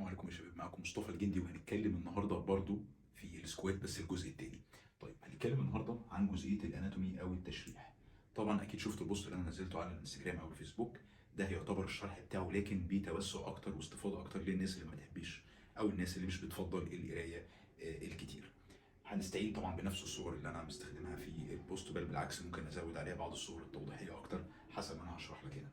عليكم يا شباب، معاكم مصطفى الجندي، وهنتكلم النهارده برضو في السكوات بس الجزء الثاني. طيب هنتكلم النهارده عن جزئيه الاناتومي او التشريح. طبعا اكيد شفت البوست اللي انا نزلته على الانستجرام او الفيسبوك، ده هيعتبر الشرح بتاعه لكن بتوسع اكتر واستفاضه اكتر للناس اللي ما بتحبش او الناس اللي مش بتفضل القرايه الكتير. هنستعين طبعا بنفس الصور اللي انا مستخدمها في البوست، بل بالعكس ممكن ازود عليها بعض الصور التوضيحيه اكتر حسب ما انا هشرح لك هنا.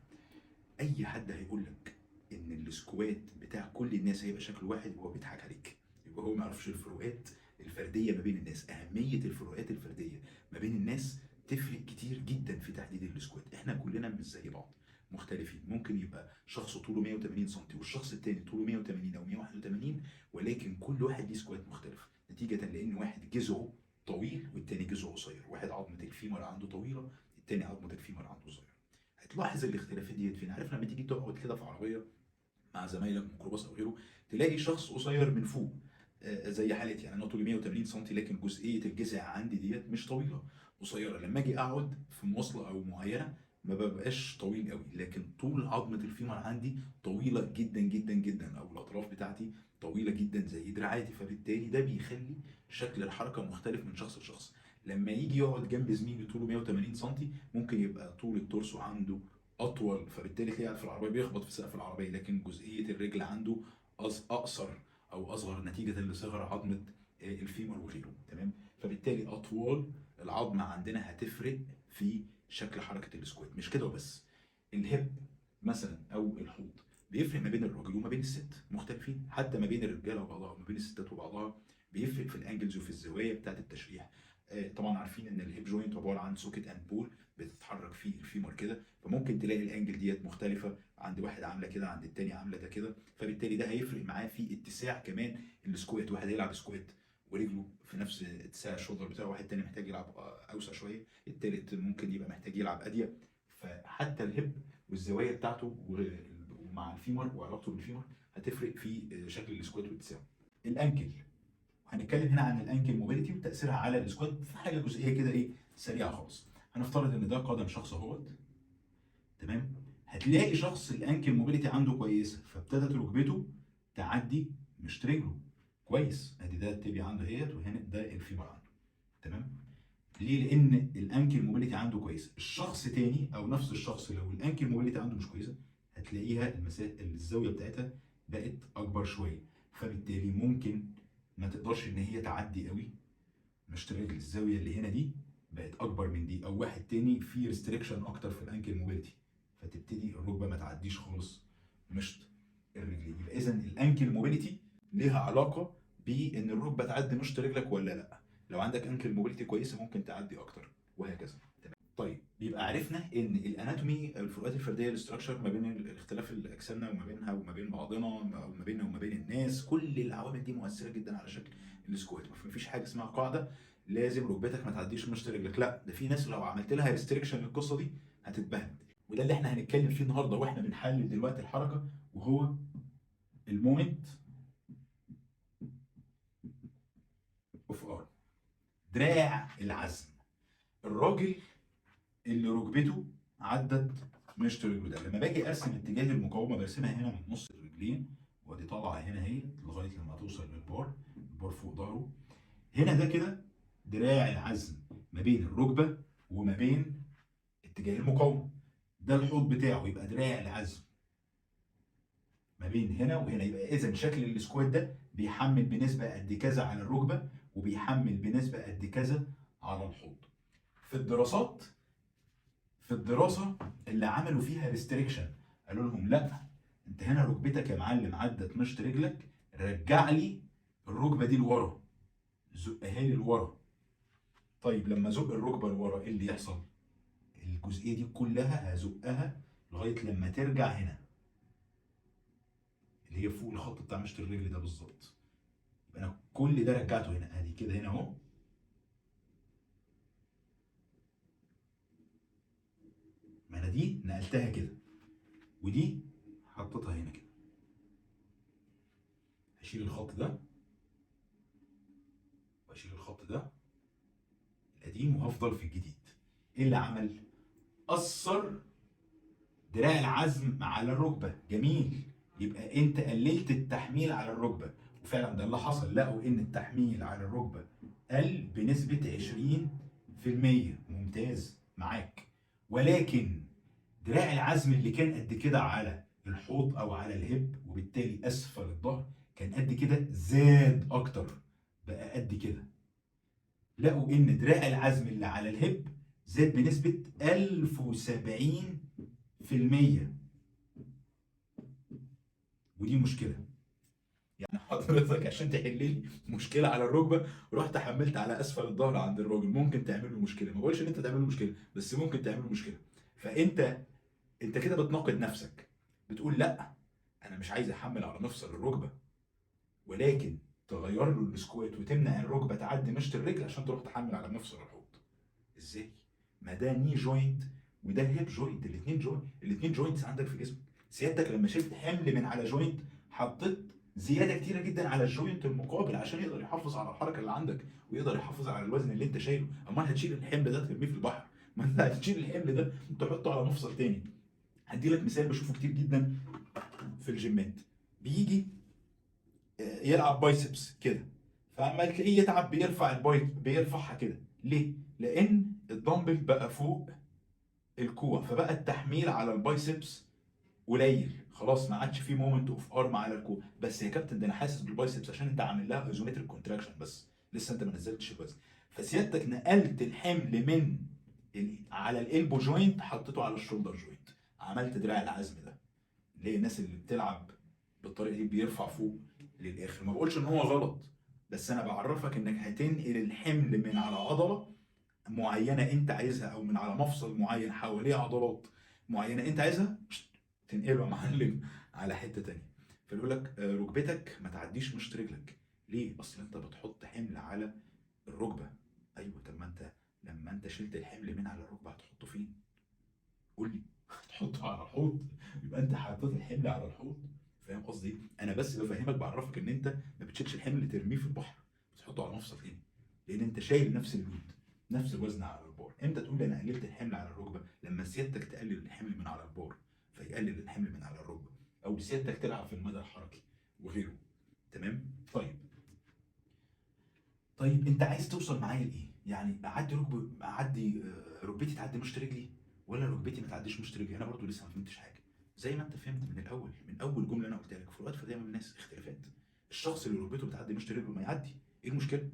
اي حد هيقول لك ان السكوات بتاع كل الناس هيبقى شكل واحد يبقى هو بيضحك عليك، يبقى هو ما يعرفش الفروقات الفرديه ما بين الناس. اهميه الفروقات الفرديه ما بين الناس تفرق كتير جدا في تحديد السكوات. احنا كلنا مش زي بعض، مختلفين. ممكن يبقى شخص طوله 180 سم والشخص التاني طوله 180 او 181، ولكن كل واحد ليه سكوات مختلف نتيجه لان واحد جذعه طويل والتاني جذعه قصير، واحد عظمه الفيمر عنده طويله التاني عظمه الفيمر عنده قصيره. هتلاحظ الاختلافات ديت فين؟ عارف لما تيجي تقعد كده في عربيه مع زمايلك ميكروباص او غيره، تلاقي شخص قصير من فوق، زي حالتي. يعني انا طولي 180 سم لكن جزئيه الجذع عندي ديت مش طويله، قصيره. لما اجي اقعد في مواصله او معينه ما ببقاش طويل قوي، لكن طول عظمه الفيمر عندي طويله جدا جدا جدا، او الاطراف بتاعتي طويله جدا زي دراعاتي، فبالتالي ده بيخلي شكل الحركه مختلف من شخص لشخص. لما يجي يقعد جنب زميلي طوله 180 سم ممكن يبقى طول التورسو عنده اطول، فبالتالي تلاقيه قاعد في العربيه بيخبط في سقف العربيه، لكن جزئيه الرجل عنده اقصر او اصغر نتيجه لصغر عظمه الفيمر وغيره. تمام؟ فبالتالي اطوال العظمه عندنا هتفرق في شكل حركه السكوات. مش كده وبس، الهب مثلا او الحوض بيفرق ما بين الراجل وما بين الست، مختلفين. حتى ما بين الرجاله وبعضها وما بين الستات وبعضها بيفرق في الانجلز وفي الزوايا بتاعت التشريح. طبعا عارفين ان الهيب جوينت عباره عن سوكت اند بول بتتحرك فيه الفيمر كده، فممكن تلاقي الانجل ديت مختلفه، عند واحد عامله كده عند التاني عامله ده كده، فبالتالي ده هيفرق معاه في اتساع كمان السكوات. واحد هيلعب سكوات ورجله في نفس اتساع الشولدر بتاعه، واحد تاني محتاج يلعب اوسع شويه، التالت ممكن يبقى محتاج يلعب اضيق. فحتى الهب والزوايا بتاعته ومع الفيمر وعلاقته بالفيمر هتفرق في شكل السكوات واتساعه. الانكل، هنتكلم هنا عن الانكل موبيليتي وتاثيرها على السكوات في حاجه جزئيه كده ايه سريعه خالص. هنفترض ان ده قدم شخص اهوت، تمام؟ هتلاقي شخص الانكل موبيليتي عنده كويسه، فابتدت ركبته تعدي مشط رجله كويس. ادي ده التibia عنده اهيت، وهنا ده الفيمر عنده. تمام؟ ليه؟ لان الانكل موبيليتي عنده كويسه. الشخص تاني او نفس الشخص لو الانكل موبيليتي عنده مش كويسه هتلاقيها الزاويه بتاعتها بقت اكبر شويه، فبالتالي ممكن ما تقدرش ان هي تعدي قوي مشط الرجل. الزاويه اللي هنا دي بقت اكبر من دي، او واحد تاني في ريستريكشن اكتر في الانكل موبيليتي، فتبتدي الركبه ما تعديش خالص مشط الرجل. يبقى اذا الانكل موبيليتي ليها علاقه بان الركبه تعدي مشط رجلك ولا لا. لو عندك انكل موبيليتي كويسه ممكن تعدي اكتر، وهكذا. تمام؟ طيب يبقى عرفنا ان الاناتومي الفروقات الفرديه الاستراكشر ما بين اختلاف الاجسامنا وما بينها وما بين بعضنا وما بيننا وما بين الناس، كل العوامل دي مؤثره جدا على شكل السكوات. مفيش حاجه اسمها قاعده لازم ركبتك ما تعديش مشط رجلك، لا، ده في ناس لو عملت لها ريستريكشن للقصه دي هتتبهدل. وده اللي احنا هنتكلم فيه النهارده واحنا بنحلل دلوقتي الحركه، وهو المومنت اوف ارم، دراع العزم. الراجل اللي ركبته عدت مشط رجله ده، لما باجي ارسم اتجاه المقاومه برسمها هنا من نص الرجلين، وادي طالعه هنا اهي لغايه لما توصل للبار، البار فوق ظهره. هنا ده كده دراع العزم ما بين الركبه وما بين اتجاه المقاومه. ده الحوض بتاعه، يبقى دراع العزم ما بين هنا وهنا. يبقى اذا شكل السكوات ده بيحمل بنسبه قد كذا على الركبه، وبيحمل بنسبه قد كذا على الحوض. في الدراسات، في الدراسه اللي عملوا فيها ريستريكشن قالوا لهم لا، انت هنا ركبتك يا معلم عدت مشط رجلك، رجع لي الركبه دي لورا، زقها لي لورا. طيب لما زق الركبه لورا ايه اللي يحصل؟ الجزئيه دي كلها هزقها لغايه لما ترجع هنا، اللي هي فوق الخط بتاع مشط الرجل ده بالظبط. يبقى انا كل ده رجعته هنا، ادي كده هنا اهو. ما انا دي نقلتها كده، ودي حطيتها هنا كده. هشيل الخط ده واشيل الخط ده القديم وهفضل في الجديد. ايه اللي عمل؟ اثر دراع العزم على الركبه، جميل. يبقى انت قللت التحميل على الركبه، وفعلا ده اللي حصل. لقوا ان التحميل على الركبه قل بنسبه 20%. ممتاز معاك. ولكن دراع العزم اللي كان قد كده على الحوض او على الهب وبالتالي اسفل الظهر كان قد كده، زاد اكتر بقى قد كده. لقوا ان دراع العزم اللي على الهب زاد بنسبه 1070%. ودي مشكله. يعني حضرتك عشان تحل لي مشكله على الركبه رحت حملت على اسفل الظهر عند الراجل، ممكن تعمل له مشكله. ما بقولش ان انت تعمل له مشكله، بس ممكن تعمل له مشكله. فانت كده بتناقض نفسك. بتقول لا، انا مش عايز احمل على مفصل الركبه، ولكن تغير له السكوات وتمنع الركبه تعدي مشط الرجل عشان تروح تحمل على مفصل الحوض. ازاي؟ ما ده ني جوينت وده هيب جوينت، الاثنين جوينتس عندك في جسمك. سيادتك لما شلت حمل من على جوينت حطيت زياده كتيره جدا على الجوينت المقابل عشان يقدر يحافظ على الحركه اللي عندك ويقدر يحافظ على الوزن اللي انت شايله. امال هتشيل الحمل ده ترميه في البحر؟ ما انت هتشيل الحمل ده تحطه على مفصل تاني. هدي لك مثال بشوفه كتير جدا في الجيمات. بيجي يلعب بايسبس كده، فاما تلاقيه يتعب بيرفع بيرفعها كده. ليه؟ لان الدمبل بقى فوق الكوع، فبقى التحميل على البايسبس قليل. خلاص ما عادش في مومنت اوف ارم على الكوع. بس يا كابتن ده انا حاسس بالبايسبس عشان انت عامل لها ايزومتريك كونتراكشن، بس لسه انت ما نزلتش الوزن. فسيادتك نقلت الحمل من على الالبو جوينت حطيته على الشولدر جوينت، عملت دراع العزم ده. ليه الناس اللي بتلعب بالطريقه دي بيرفع فوق للاخر؟ ما بقولش ان هو غلط، بس انا بعرفك انك هتنقل الحمل من على عضله معينه انت عايزها او من على مفصل معين حواليه عضلات معينه انت عايزها، تنقله يا معلم على حته تانيه. فيقول لك ركبتك ما تعديش مشط رجلك. ليه؟ اصل انت بتحط حمل على الركبه. ايوه، طب ما انت لما انت شلت الحمل من على الركبه هتحطه فين؟ قول لي. هتحطه على الحوض؟ يبقى انت حطيت الحمل على الحوض. فاهم قصدي؟ انا بس بفهمك، بعرفك ان انت ما بتشيلش الحمل ترميه في البحر، بتحطه على مفصل تاني. لان انت شايل نفس اللود، نفس الوزن على البار. امتى تقول لي انا قللت الحمل على الركبه؟ لما سيادتك تقلل الحمل من على البار فيقلل الحمل من على الركبه، او سيادتك تلعب في المدى الحركي وغيره. تمام؟ طيب انت عايز توصل معايا لايه؟ يعني اعدي ركبتي تعدي مشط رجلي، ولا ركبتي ما تعديش مشط رجلي؟ انا برضو لسه ما فهمتش حاجه. زي ما انت فهمت من الاول، من اول جمله انا قلتها لك، فروقات فرديه من الناس، اختلافات. الشخص اللي ركبته بتعدي مشط رجله ما يعدي. ايه المشكله؟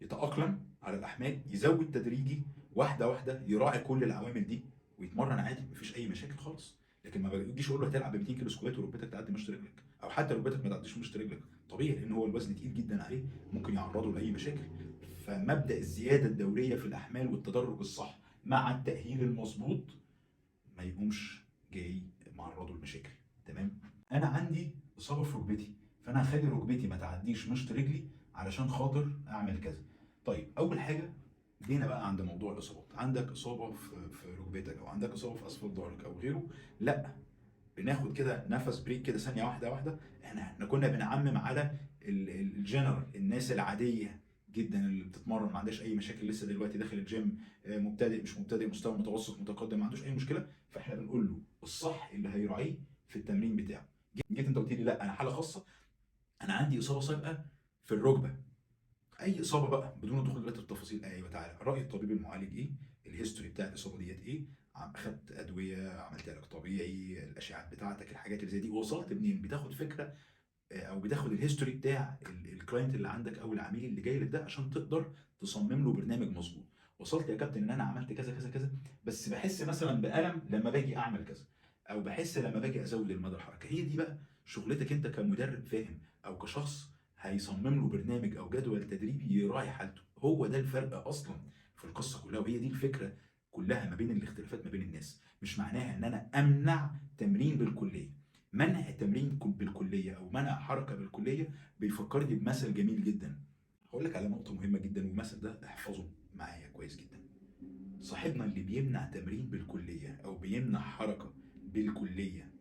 يتاقلم على الاحمال، يزود تدريجي واحده واحده، يراعي كل العوامل دي ويتمرن عادي، مفيش اي مشاكل خالص. لكن ما بيجيش اقول له هتلعب ب 200 كيلو سكوات وركبتك تعدي مشط رجلك، او حتى ركبتك ما تعديش مشط رجلك. طبيعي لان هو الوزن تقيل جدا عليه، ممكن يعرضه لاي مشاكل. فمبدا الزياده الدوريه في الاحمال والتدرج الصح مع التاهيل المظبوط ما يقومش جاي معرضه لمشاكل. تمام؟ انا عندي اصابه في ركبتي، فانا هخلي ركبتي ما تعديش مشط رجلي علشان خاطر اعمل كذا. طيب اول حاجه جينا بقى عند موضوع الاصابات. عندك اصابه في ركبتك، او عندك اصابه في اسفل ظهرك او غيره، لا، بناخد كده نفس بريك كده ثانيه واحده واحده. احنا كنا بنعمم على الجنرال، الناس العاديه جدا اللي بتتمرن ما عندهاش اي مشاكل، لسه دلوقتي داخل الجيم، مبتدئ مش مبتدئ، مستوى متوسط متقدم، ما عندوش اي مشكله. فاحنا بنقول له الصح اللي هيراعيه في التمرين بتاعه. جيت انت قلت لي لا انا حاله خاصه، انا عندي اصابه سابقه في الركبه. اي اصابه بقى بدون الدخول دلوقتي في التفاصيل، ايوه تعالى راي الطبيب المعالج ايه، الهيستوري بتاع الاصابه ديت ايه، اخدت ادويه، عملت علاج طبيعي، الاشعاعات بتاعتك، الحاجات اللي زي دي، وصلت منين، بتاخد فكره او بتاخد الهيستوري بتاع الكلاينت اللي عندك او العميل اللي جاي لك ده عشان تقدر تصمم له برنامج مظبوط. وصلت يا كابتن ان انا عملت كذا كذا كذا، بس بحس مثلا بالم لما باجي اعمل كذا، او بحس لما باجي ازود المدى الحركه. هي دي بقى شغلتك انت كمدرب فاهم، او كشخص هيصمم له برنامج او جدول تدريبي يراعي حالته. هو ده الفرق اصلا في القصه كلها، وهي دي الفكره كلها ما بين الاختلافات ما بين الناس. مش معناها ان انا امنع تمرين بالكليه. منع التمرين بالكليه او منع حركه بالكليه بيفكرني بمثل جميل جدا. هقول لك على نقطه مهمه جدا، والمثل ده احفظه معايا كويس جدا. صاحبنا اللي بيمنع تمرين بالكليه او بيمنع حركه بالكليه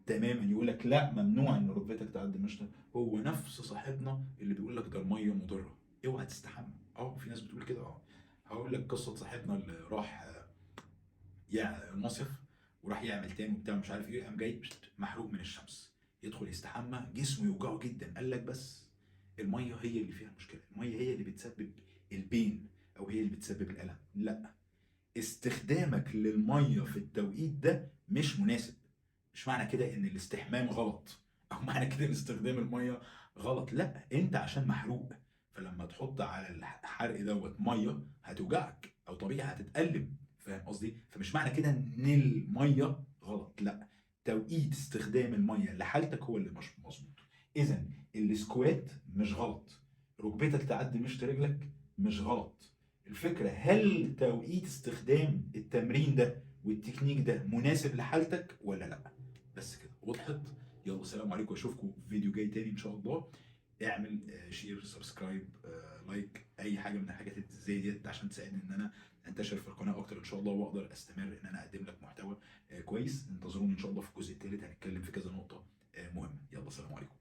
تماما، يقول لك لا ممنوع ان ركبتك تعدي مشط، هو نفس صاحبنا اللي بيقول لك ده الميه مضره، اوعى تستحمى. اه في ناس بتقول كده. اه هقول لك قصه صاحبنا اللي راح يعني المصيف، وراح يعمل تاني وبتاع مش عارف ايه، قام جاي محروق من الشمس. يدخل يستحمى جسمه يوجعه جدا، قال لك بس الميه هي اللي فيها المشكله، الميه هي اللي بتسبب البين او هي اللي بتسبب الالم. لا، استخدامك للميه في التوقيت ده مش مناسب. مش معنى كده ان الاستحمام غلط او معنى كده ان استخدام الميه غلط، لا، انت عشان محروق، فلما تحط على الحرق دوت ميه هتوجعك او طبيعي هتتألم، فاهم قصدي؟ فمش معنى كده ان الميه غلط، لا، توقيت استخدام الميه لحالتك هو اللي مش مظبوط. اذا السكوات مش غلط، ركبتك تعدي مشط رجلك مش غلط. الفكره هل توقيت استخدام التمرين ده والتكنيك ده مناسب لحالتك ولا لا. بس كده وضحت. يلا سلام عليكم، اشوفكم في فيديو جاي تاني ان شاء الله. اعمل شير، سبسكرايب، لايك، اي حاجه من الحاجات اللي زي ديت عشان تساعدني ان انا انتشر في القناه اكتر ان شاء الله، واقدر استمر ان انا اقدم لك محتوى كويس. انتظروني ان شاء الله في الجزء الثالث، هنتكلم في كذا نقطه مهمه. يلا سلام عليكم.